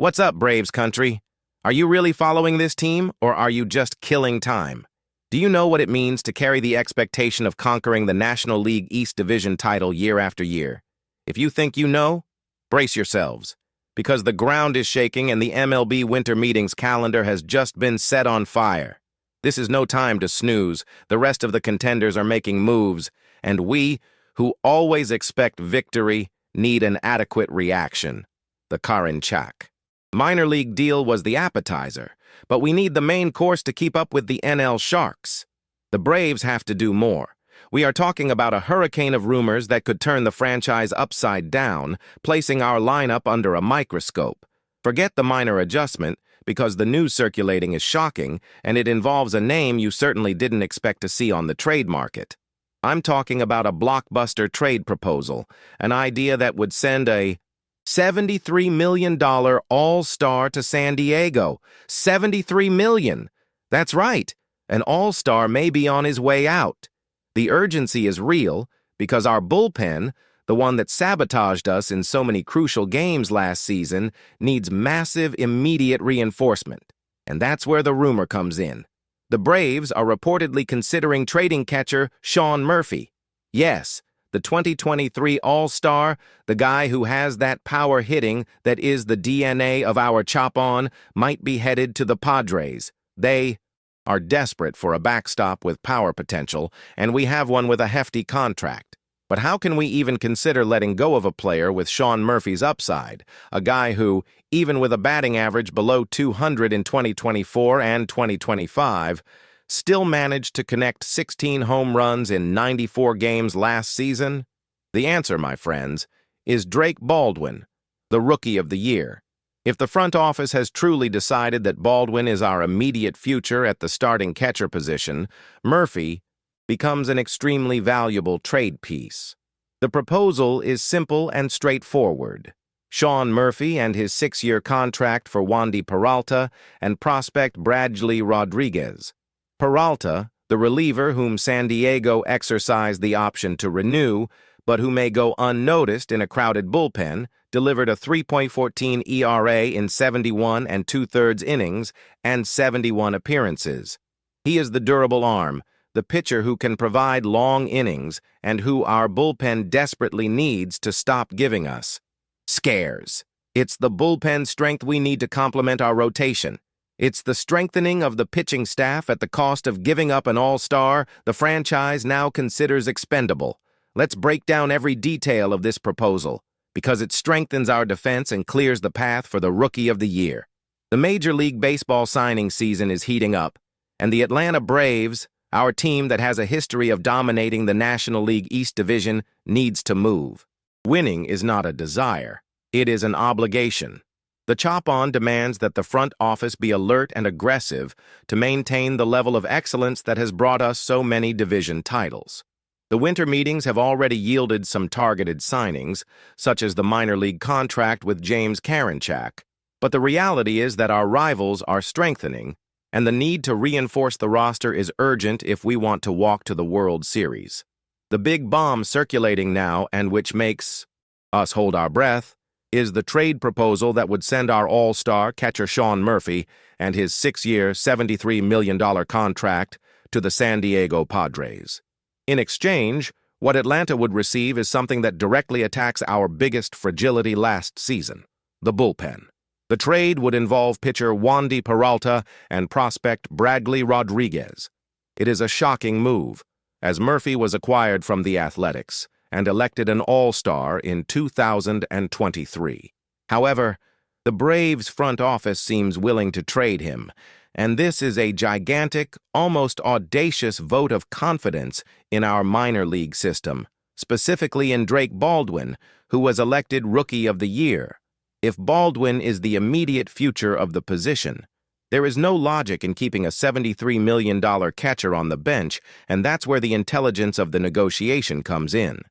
What's up, Braves country? Are you really following this team, or are you just killing time? Do you know what it means to carry the expectation of conquering the National League East Division title year after year? If you think you know, brace yourselves, because the ground is shaking and the MLB winter meetings calendar has just been set on fire. This is no time to snooze. The rest of the contenders are making moves, and we, who always expect victory, need an adequate reaction. The Karinchak. Minor league deal was the appetizer, but we need the main course to keep up with the NL Sharks. The Braves have to do more. We are talking about a hurricane of rumors that could turn the franchise upside down, placing our lineup under a microscope. Forget the minor adjustment, because the news circulating is shocking, and it involves a name you certainly didn't expect to see on the trade market. I'm talking about a blockbuster trade proposal, an idea that would send a $73 million all-star to San Diego. $73 million. That's right. An all-star may be on his way out. The urgency is real because our bullpen, the one that sabotaged us in so many crucial games last season, needs massive, immediate reinforcement. And that's where the rumor comes in. The Braves are reportedly considering trading catcher Sean Murphy. Yes, the 2023 All-Star, the guy who has that power hitting that is the DNA of our chop-on, might be headed to the Padres. They are desperate for a backstop with power potential, and we have one with a hefty contract. But how can we even consider letting go of a player with Sean Murphy's upside, a guy who, even with a batting average below 200 in 2024 and 2025, still managed to connect 16 home runs in 94 games last season? The answer, my friends, is Drake Baldwin, the Rookie of the Year. If the front office has truly decided that Baldwin is our immediate future at the starting catcher position, Murphy becomes an extremely valuable trade piece. The proposal is simple and straightforward. Sean Murphy and his 6-year contract for Wandy Peralta and prospect Bradley Rodriguez. Peralta, the reliever whom San Diego exercised the option to renew, but who may go unnoticed in a crowded bullpen, delivered a 3.14 ERA in 71 2/3 innings and 71 appearances. He is the durable arm, the pitcher who can provide long innings and who our bullpen desperately needs to stop giving us scares. It's the bullpen strength we need to complement our rotation. It's the strengthening of the pitching staff at the cost of giving up an all-star the franchise now considers expendable. Let's break down every detail of this proposal, because it strengthens our defense and clears the path for the Rookie of the Year. The Major League Baseball signing season is heating up, and the Atlanta Braves, our team that has a history of dominating the National League East Division, needs to move. Winning is not a desire. It is an obligation. The chop-on demands that the front office be alert and aggressive to maintain the level of excellence that has brought us so many division titles. The winter meetings have already yielded some targeted signings, such as the minor league contract with James Karinchak, but the reality is that our rivals are strengthening, and the need to reinforce the roster is urgent if we want to walk to the World Series. The big bomb circulating now, and which makes us hold our breath, is the trade proposal that would send our all-star catcher Sean Murphy and his 6-year, $73 million contract to the San Diego Padres. In exchange, what Atlanta would receive is something that directly attacks our biggest fragility last season, the bullpen. The trade would involve pitcher Wandy Peralta and prospect Bradley Rodriguez. It is a shocking move, as Murphy was acquired from the Athletics and elected an all-star in 2023. However, the Braves front office seems willing to trade him, and this is a gigantic, almost audacious vote of confidence in our minor league system, specifically in Drake Baldwin, who was elected Rookie of the Year. If Baldwin is the immediate future of the position, there is no logic in keeping a $73 million catcher on the bench, and that's where the intelligence of the negotiation comes in.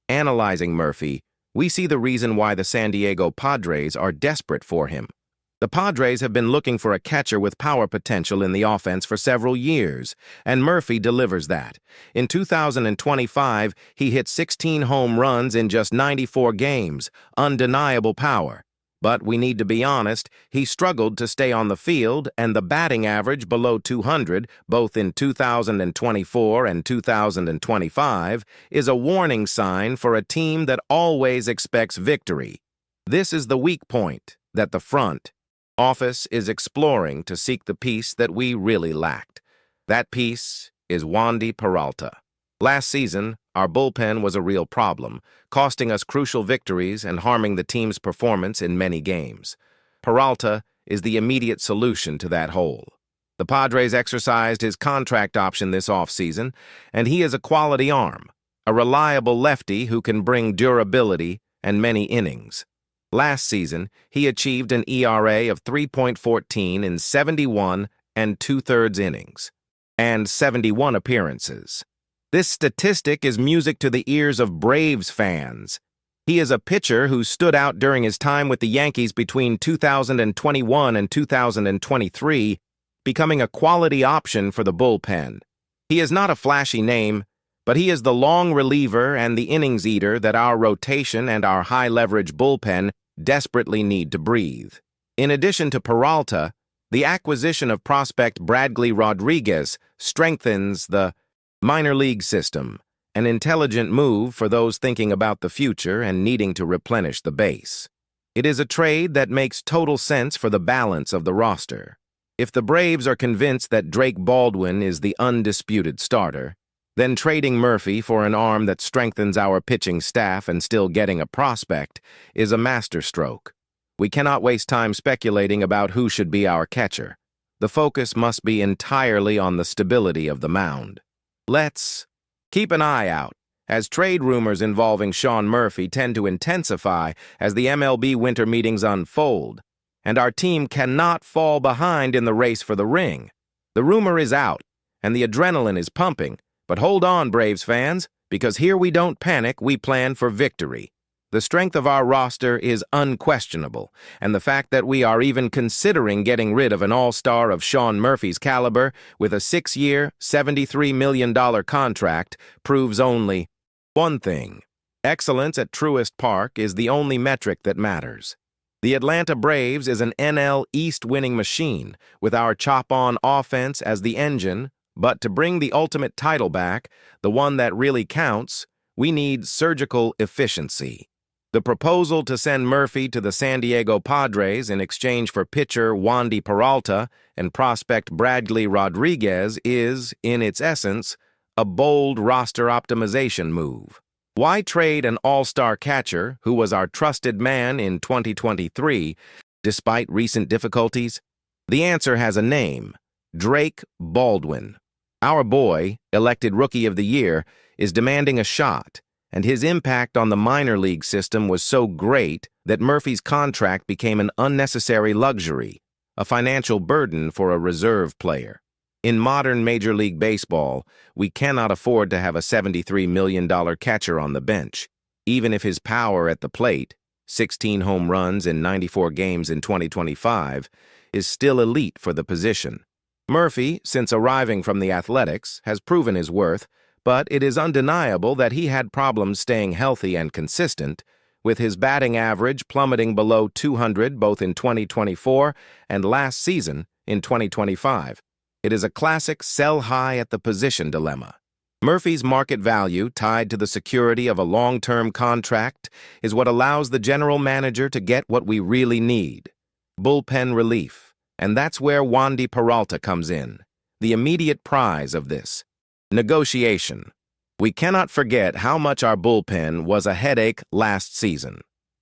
Analyzing Murphy, we see the reason why the San Diego Padres are desperate for him. The Padres have been looking for a catcher with power potential in the offense for several years, and Murphy delivers that. In 2025, he hit 16 home runs in just 94 games, undeniable power. But we need to be honest, he struggled to stay on the field, and the batting average below 200, both in 2024 and 2025, is a warning sign for a team that always expects victory. This is the weak point that the front office is exploring to seek the piece that we really lacked. That piece is Wandy Peralta. Last season, our bullpen was a real problem, costing us crucial victories and harming the team's performance in many games. Peralta is the immediate solution to that hole. The Padres exercised his contract option this offseason, and he is a quality arm, a reliable lefty who can bring durability and many innings. Last season, he achieved an ERA of 3.14 in 71 and two-thirds innings, and 71 appearances. This statistic is music to the ears of Braves fans. He is a pitcher who stood out during his time with the Yankees between 2021 and 2023, becoming a quality option for the bullpen. He is not a flashy name, but he is the long reliever and the innings eater that our rotation and our high-leverage bullpen desperately need to breathe. In addition to Peralta, the acquisition of prospect Bradley Rodriguez strengthens the minor league system, an intelligent move for those thinking about the future and needing to replenish the base. It is a trade that makes total sense for the balance of the roster. If the Braves are convinced that Drake Baldwin is the undisputed starter, then trading Murphy for an arm that strengthens our pitching staff and still getting a prospect is a masterstroke. We cannot waste time speculating about who should be our catcher. The focus must be entirely on the stability of the mound. Let's keep an eye out, as trade rumors involving Sean Murphy tend to intensify as the MLB winter meetings unfold, and our team cannot fall behind in the race for the ring. The rumor is out, and the adrenaline is pumping, but hold on, Braves fans, because here we don't panic, we plan for victory. The strength of our roster is unquestionable, and the fact that we are even considering getting rid of an all-star of Sean Murphy's caliber with a 6-year, $73 million contract proves only one thing. Excellence at Truist Park is the only metric that matters. The Atlanta Braves is an NL East winning machine, with our chop-on offense as the engine, but to bring the ultimate title back, the one that really counts, we need surgical efficiency. The proposal to send Murphy to the San Diego Padres in exchange for pitcher Wandy Peralta and prospect Bradley Rodriguez is, in its essence, a bold roster optimization move. Why trade an all-star catcher who was our trusted man in 2023, despite recent difficulties? The answer has a name: Drake Baldwin. Our boy, elected Rookie of the Year, is demanding a shot, and his impact on the minor league system was so great that Murphy's contract became an unnecessary luxury, a financial burden for a reserve player. In modern Major League Baseball, we cannot afford to have a $73 million catcher on the bench, even if his power at the plate, 16 home runs in 94 games in 2025, is still elite for the position. Murphy, since arriving from the Athletics, has proven his worth, but it is undeniable that he had problems staying healthy and consistent, with his batting average plummeting below 200 both in 2024 and last season in 2025. It is a classic sell high at the position dilemma. Murphy's market value, tied to the security of a long-term contract, is what allows the general manager to get what we really need: bullpen relief. And that's where Wandy Peralta comes in, the immediate prize of this negotiation. We cannot forget how much our bullpen was a headache last season.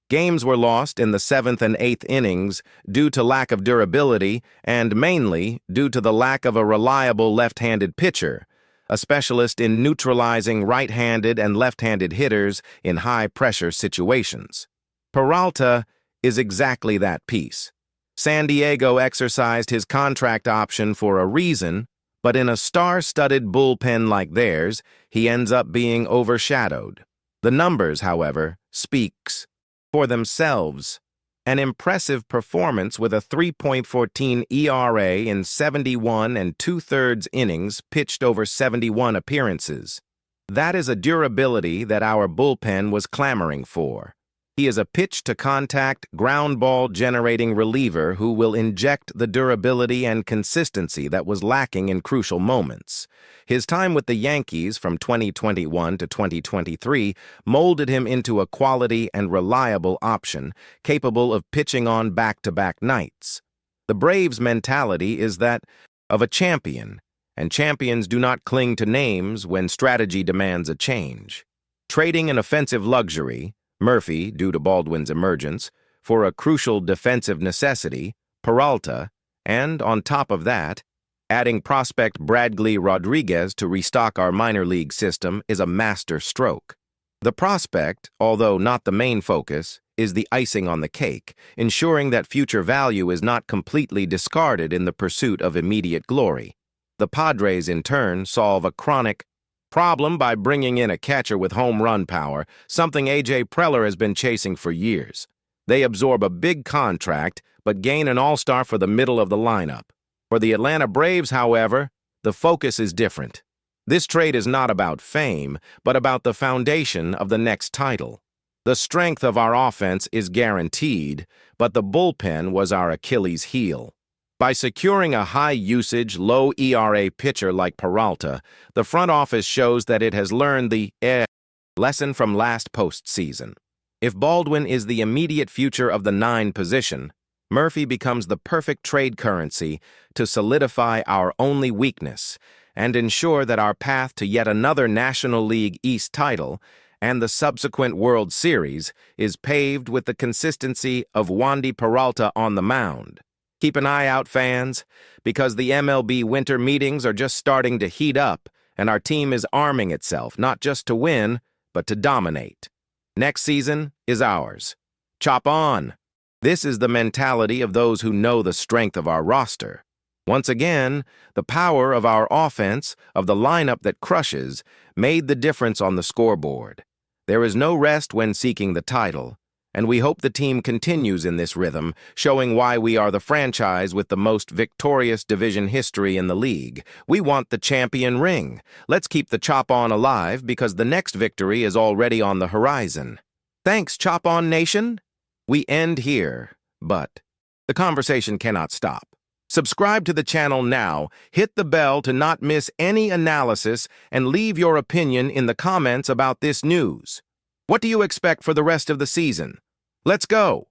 Games were lost in the 7th and 8th innings due to lack of durability and mainly due to the lack of a reliable left-handed pitcher, a specialist in neutralizing right-handed and left-handed hitters in high-pressure situations. Peralta is exactly that piece. San Diego exercised his contract option for a reason, but in a star-studded bullpen like theirs, he ends up being overshadowed. The numbers, however, speaks for themselves. An impressive performance with a 3.14 ERA in 71 and two-thirds innings pitched over 71 appearances. That is a durability that our bullpen was clamoring for. He is a pitch-to-contact, ground ball-generating reliever who will inject the durability and consistency that was lacking in crucial moments. His time with the Yankees from 2021 to 2023 molded him into a quality and reliable option, capable of pitching on back-to-back nights. The Braves' mentality is that of a champion, and champions do not cling to names when strategy demands a change. Trading an offensive luxury, Murphy, due to Baldwin's emergence, for a crucial defensive necessity, Peralta, and, on top of that, adding prospect Bradley Rodriguez to restock our minor league system is a master stroke. The prospect, although not the main focus, is the icing on the cake, ensuring that future value is not completely discarded in the pursuit of immediate glory. The Padres, in turn, solve a chronic problem by bringing in a catcher with home run power, something A.J. Preller has been chasing for years. They absorb a big contract, but gain an all-star for the middle of the lineup. For the Atlanta Braves, however, the focus is different. This trade is not about fame, but about the foundation of the next title. The strength of our offense is guaranteed, but the bullpen was our Achilles heel. By securing a high-usage, low-ERA pitcher like Peralta, the front office shows that it has learned the lesson from last postseason. If Baldwin is the immediate future of the 9 position, Murphy becomes the perfect trade currency to solidify our only weakness and ensure that our path to yet another National League East title and the subsequent World Series is paved with the consistency of Wandy Peralta on the mound. Keep an eye out, fans, because the MLB winter meetings are just starting to heat up, and our team is arming itself not just to win, but to dominate. Next season is ours. Chop on! This is the mentality of those who know the strength of our roster. Once again, the power of our offense, of the lineup that crushes, made the difference on the scoreboard. There is no rest when seeking the title, and we hope the team continues in this rhythm, showing why we are the franchise with the most victorious division history in the league. We want the champion ring. Let's keep the Chop On alive because the next victory is already on the horizon. Thanks, Chop On Nation. We end here, but the conversation cannot stop. Subscribe to the channel now, hit the bell to not miss any analysis, and leave your opinion in the comments about this news. What do you expect for the rest of the season? Let's go!